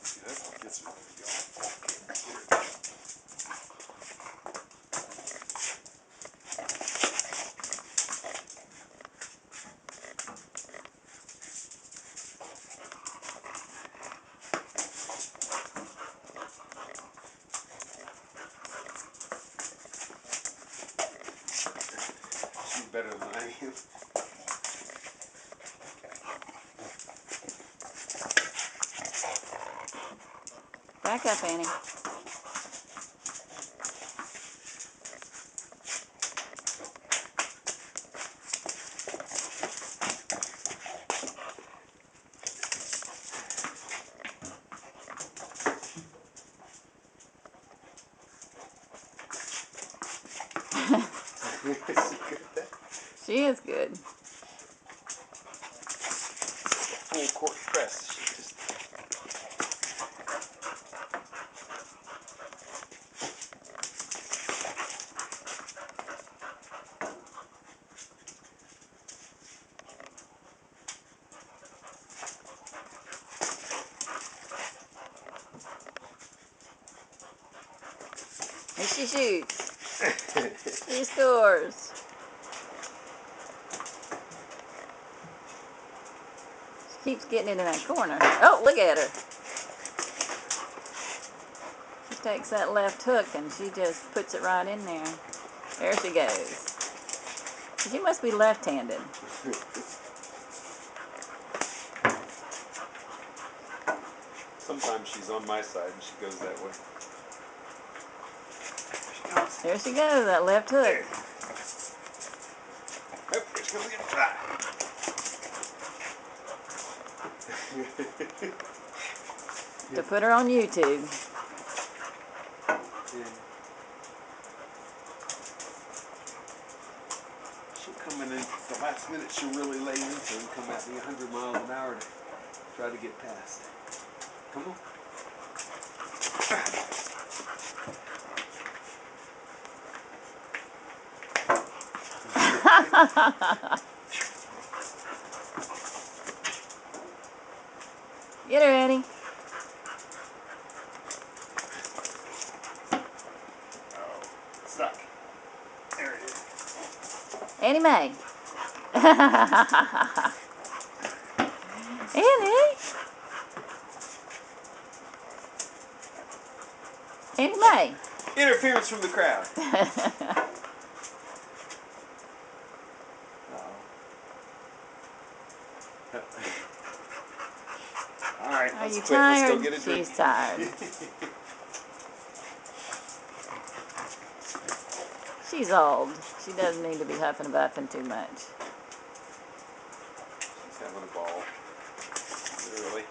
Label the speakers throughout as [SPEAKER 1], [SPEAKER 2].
[SPEAKER 1] That gets ready to go. She's better than I am.
[SPEAKER 2] Back up, Annie. She is good.
[SPEAKER 1] Full court press. She just...
[SPEAKER 2] And she shoots. She scores. She keeps getting into that corner. Oh, look at her. She takes that left hook and she just puts it right in there. There she goes. She must be left-handed.
[SPEAKER 1] Sometimes she's on my side and she goes that way.
[SPEAKER 2] There she goes, that left hook.
[SPEAKER 1] Oh, there she goes again.
[SPEAKER 2] To put her on YouTube.
[SPEAKER 1] She'll come in at the last minute, she'll really lay into and come at me 100 miles an hour to try to get past. Come on.
[SPEAKER 2] Get her, Annie.
[SPEAKER 1] Oh, stuck. There it is.
[SPEAKER 2] Annie Mae. Annie. Annie Mae.
[SPEAKER 1] Interference from the crowd. All right,
[SPEAKER 2] Are
[SPEAKER 1] let's
[SPEAKER 2] you
[SPEAKER 1] quit.
[SPEAKER 2] tired?
[SPEAKER 1] Let's go get a drink.
[SPEAKER 2] She's tired. She's old. She doesn't need to be huffing and buffing too much.
[SPEAKER 1] She's having a ball. Literally.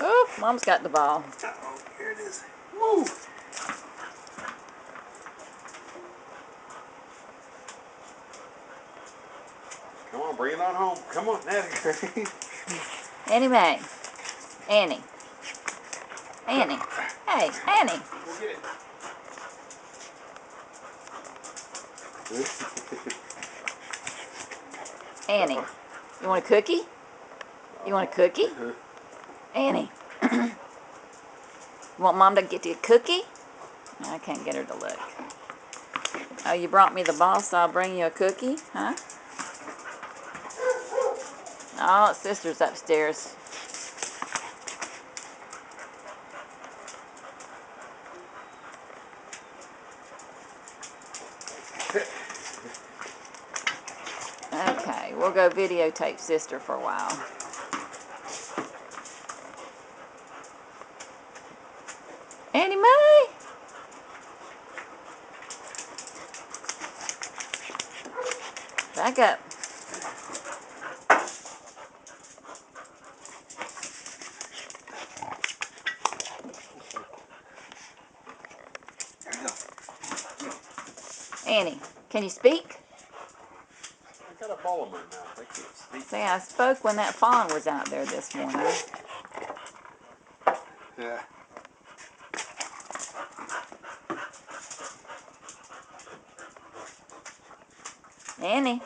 [SPEAKER 2] Oh, Mom's got the ball.
[SPEAKER 1] Uh-oh, here it is. Woo! Come on, bring it on home. Come on, Natty.
[SPEAKER 2] Annie Mae. Annie. Annie. Hey, Annie.
[SPEAKER 1] Go get it.
[SPEAKER 2] Annie. You want a cookie? You want a cookie? Annie. You want Mom to get you a cookie? I can't get her to look. Oh, you brought me the ball, so I'll bring you a cookie? Huh? Oh, Sister's upstairs. Okay, we'll go videotape Sister for a while. Annie Mae! Back up. Annie, can you speak?
[SPEAKER 1] I got a ball in my mouth. I can't speak.
[SPEAKER 2] See, I spoke when that fawn was out there this morning.
[SPEAKER 1] Yeah.
[SPEAKER 2] Annie.